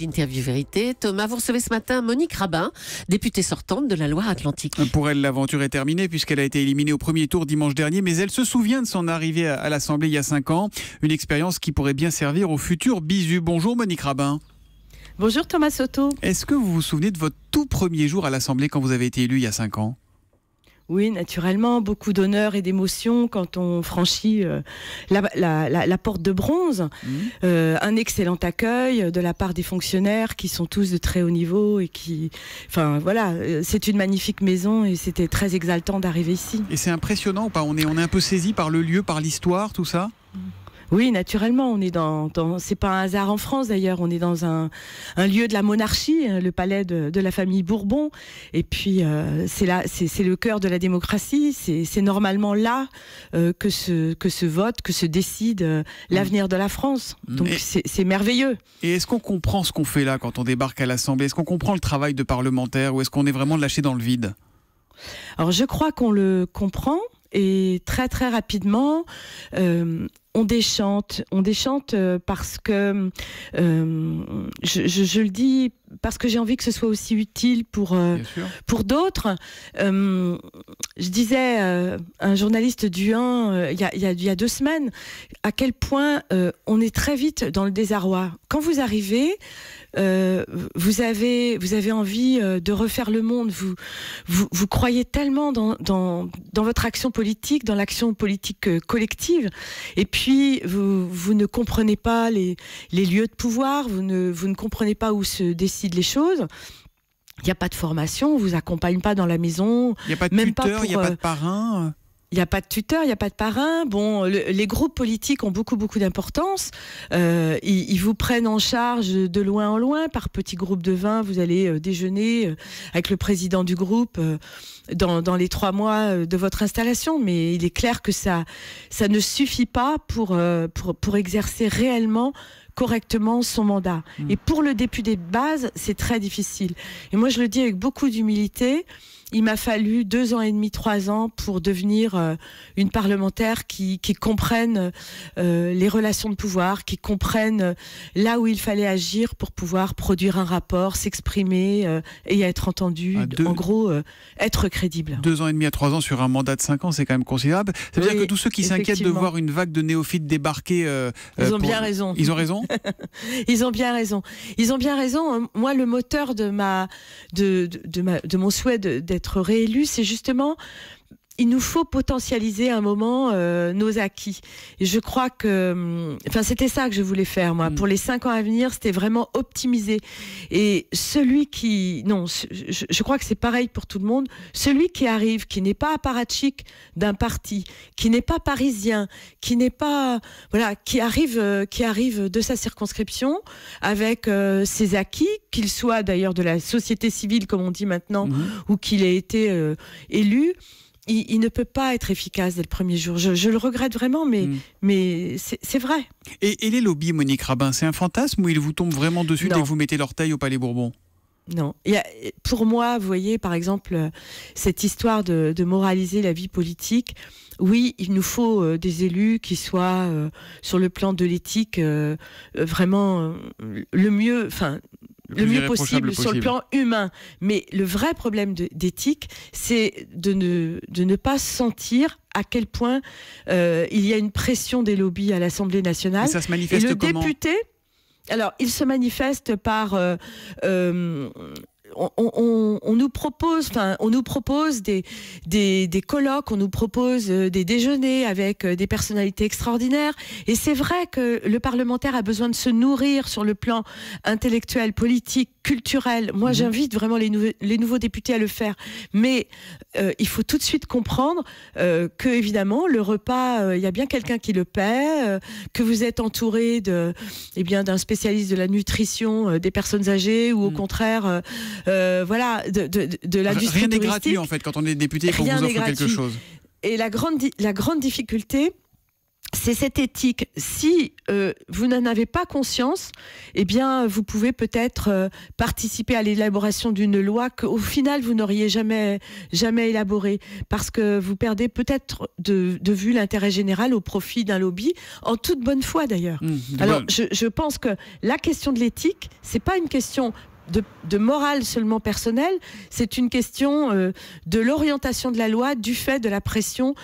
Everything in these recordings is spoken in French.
L'interview vérité. Thomas, vous recevez ce matin Monique Rabin, députée sortante de la Loire-Atlantique. Pour elle, l'aventure est terminée puisqu'elle a été éliminée au premier tour dimanche dernier, mais elle se souvient de son arrivée à l'Assemblée il y a 5 ans. Une expérience qui pourrait bien servir au futur bisu. Bonjour Monique Rabin. Bonjour Thomas Soto. Est-ce que vous vous souvenez de votre tout premier jour à l'Assemblée quand vous avez été élu il y a 5 ans ? Oui, naturellement, beaucoup d'honneur et d'émotion quand on franchit la porte de bronze. Un excellent accueil de la part des fonctionnaires qui sont tous de très haut niveau et qui... Enfin voilà, c'est une magnifique maison et c'était très exaltant d'arriver ici. Et c'est impressionnant ou pas ? On est un peu saisi par le lieu, par l'histoire, tout ça ? Oui, naturellement, on est dans c'est pas un hasard en France d'ailleurs, on est dans un lieu de la monarchie, le palais de la famille Bourbon, et puis c'est le cœur de la démocratie, c'est normalement là que se vote, que se décide l'avenir de la France. Donc c'est merveilleux. Et est-ce qu'on comprend ce qu'on fait là quand on débarque à l'Assemblée ? Est-ce qu'on comprend le travail de parlementaire ou est-ce qu'on est vraiment lâché dans le vide ? Alors je crois qu'on le comprend et très très rapidement. On déchante parce que je le dis parce que j'ai envie que ce soit aussi utile pour d'autres. Je disais à un journaliste du 1 il y a 2 semaines à quel point on est très vite dans le désarroi. Quand vous arrivez, vous avez envie de refaire le monde. Vous croyez tellement dans votre action politique, dans l'action politique collective, et puis vous ne comprenez pas les lieux de pouvoir, vous ne comprenez pas où se décident les choses. Il n'y a pas de formation, on ne vous accompagne pas dans la maison. Il n'y a pas de tuteur, il n'y a pas de parrain. Il n'y a pas de tuteur, il n'y a pas de parrain. Bon, les groupes politiques ont beaucoup d'importance. Ils vous prennent en charge de loin en loin. Par petits groupes de 20, vous allez déjeuner avec le président du groupe dans les 3 mois de votre installation. Mais il est clair que ça ne suffit pas pour exercer réellement correctement son mandat. Et pour le député de base, c'est très difficile. Et moi, je le dis avec beaucoup d'humilité. Il m'a fallu 2 ans et demi, 3 ans pour devenir une parlementaire qui comprenne les relations de pouvoir, qui comprenne là où il fallait agir pour pouvoir produire un rapport, s'exprimer et être entendu. En gros, être crédible. 2 ans et demi à 3 ans sur un mandat de 5 ans, c'est quand même considérable. Ça veut dire que tous ceux qui s'inquiètent de voir une vague de néophytes débarquer... ils ont bien raison. Ils ont raison. Ils ont bien raison. Ils ont bien raison. Moi, le moteur de mon souhait d'être réélu, c'est justement, il nous faut potentialiser un moment nos acquis. Et je crois que, c'était ça que je voulais faire, moi. Pour les 5 ans à venir, c'était vraiment optimiser. Et je crois que c'est pareil pour tout le monde. Celui qui arrive, qui n'est pas apparatchik d'un parti, qui n'est pas parisien, qui n'est pas, qui arrive de sa circonscription avec ses acquis, qu'il soit d'ailleurs de la société civile, comme on dit maintenant, ou qu'il ait été élu. Il ne peut pas être efficace dès le premier jour. Je le regrette vraiment, mais c'est vrai. Et les lobbies, Monique Rabin, c'est un fantasme ou ils vous tombent vraiment dessus dès que vous mettez l'orteil au Palais Bourbon ? Non. Pour moi, vous voyez, par exemple, cette histoire de moraliser la vie politique, oui, il nous faut des élus qui soient, sur le plan de l'éthique, vraiment le mieux... le mieux possible sur le plan humain. Mais le vrai problème d'éthique, c'est de ne pas sentir à quel point il y a une pression des lobbies à l'Assemblée nationale. Et ça se manifeste comment ? Député, alors il se manifeste par... On nous propose des colloques, on nous propose des déjeuners avec des personnalités extraordinaires. Et c'est vrai que le parlementaire a besoin de se nourrir sur le plan intellectuel, politique, culturel. Moi, j'invite vraiment les nouveaux députés à le faire. Mais il faut tout de suite comprendre que, évidemment, le repas, il y a bien quelqu'un qui le paie, que vous êtes entouré d'un spécialiste de la nutrition des personnes âgées ou au contraire... de l'industrie Rien n'est touristique. gratuit en fait quand on est député, il faut vous offre quelque chose. Et la grande difficulté, c'est cette éthique. Si vous n'en avez pas conscience, eh bien, vous pouvez peut-être participer à l'élaboration d'une loi qu'au final, vous n'auriez jamais élaborée, parce que vous perdez peut-être de vue l'intérêt général au profit d'un lobby, en toute bonne foi d'ailleurs. Alors, je pense que la question de l'éthique, c'est pas une question de morale seulement personnelle, c'est une question de l'orientation de la loi du fait de la pression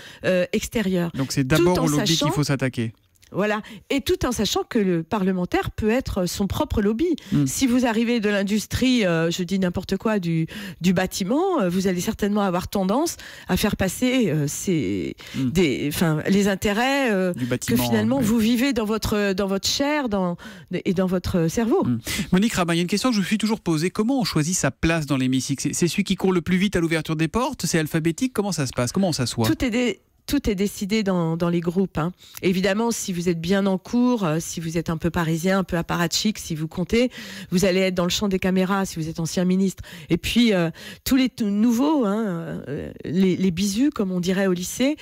extérieure. Donc c'est d'abord au lobby qu'il faut s'attaquer. Voilà, et tout en sachant que le parlementaire peut être son propre lobby. Si vous arrivez de l'industrie, je dis n'importe quoi, du bâtiment, vous allez certainement avoir tendance à faire passer les intérêts du bâtiment, que finalement vous vivez dans votre chair et dans votre cerveau. Monique Rabin, il y a une question que je me suis toujours posée. Comment on choisit sa place dans l'hémicycle? C'est celui qui court le plus vite à l'ouverture des portes? C'est alphabétique? Comment ça se passe? Comment on s'assoit? Tout est décidé dans les groupes. Évidemment, si vous êtes bien en cours, si vous êtes un peu parisien, un peu apparatchik, si vous comptez, vous allez être dans le champ des caméras si vous êtes ancien ministre. Et puis, tous les nouveaux, les bisous, comme on dirait au lycée,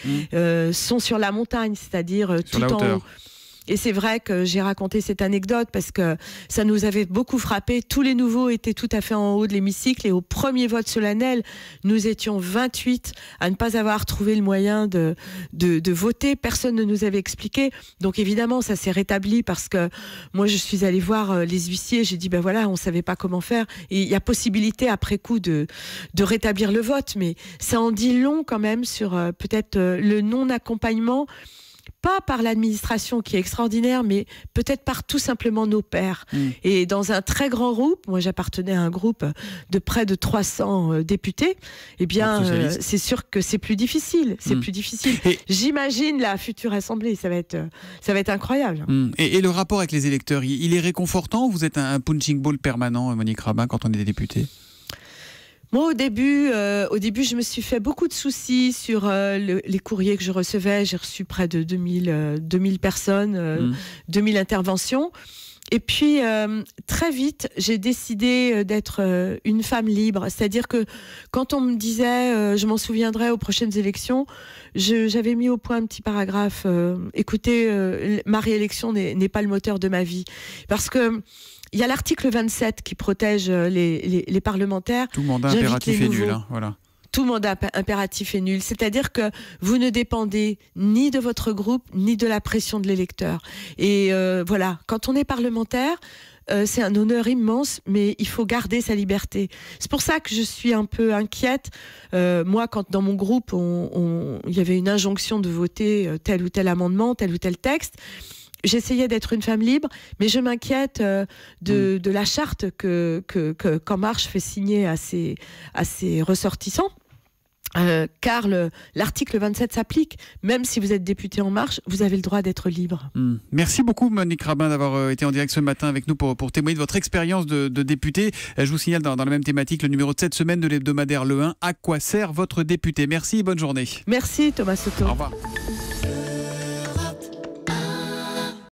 sont sur la montagne, c'est-à-dire tout en haut. Et c'est vrai que j'ai raconté cette anecdote parce que ça nous avait beaucoup frappé. Tous les nouveaux étaient tout à fait en haut de l'hémicycle et au premier vote solennel, nous étions 28 à ne pas avoir trouvé le moyen de voter. Personne ne nous avait expliqué. Donc évidemment, ça s'est rétabli parce que moi, je suis allée voir les huissiers. J'ai dit, ben voilà, on savait pas comment faire. Et il y a possibilité après coup de rétablir le vote. Mais ça en dit long quand même sur peut-être le non-accompagnement, pas par l'administration qui est extraordinaire, mais peut-être par tout simplement nos pairs. Et dans un très grand groupe, moi j'appartenais à un groupe de près de 300 députés, eh bien c'est sûr que c'est plus difficile. Plus difficile. J'imagine la future Assemblée, ça va être incroyable. Et le rapport avec les électeurs, il est réconfortant? Vous êtes un punching ball permanent, Monique Rabin, quand on est député? Moi, au début, je me suis fait beaucoup de soucis sur les courriers que je recevais. J'ai reçu près de 2000 personnes, 2000 interventions. Et puis, très vite, j'ai décidé d'être une femme libre. C'est-à-dire que quand on me disait, je m'en souviendrai aux prochaines élections, j'avais mis au point un petit paragraphe. Écoutez, ma réélection n'est pas le moteur de ma vie. Parce que il y a l'article 27 qui protège les parlementaires. Tout mandat impératif est nul, voilà. Tout mandat impératif est nul. C'est-à-dire que vous ne dépendez ni de votre groupe, ni de la pression de l'électeur. Et voilà, quand on est parlementaire, c'est un honneur immense, mais il faut garder sa liberté. C'est pour ça que je suis un peu inquiète. Moi, quand dans mon groupe, il y avait une injonction de voter tel ou tel amendement, tel ou tel texte, j'essayais d'être une femme libre, mais je m'inquiète de la charte qu'En Marche fait signer à ses ressortissants. Car l'article 27 s'applique. Même si vous êtes député En Marche, vous avez le droit d'être libre. Merci beaucoup Monique Rabin d'avoir été en direct ce matin avec nous pour témoigner de votre expérience de députée. Je vous signale dans la même thématique le numéro de cette semaine de l'hebdomadaire Le 1. À quoi sert votre député? Merci et bonne journée. Merci Thomas Soto. Au revoir.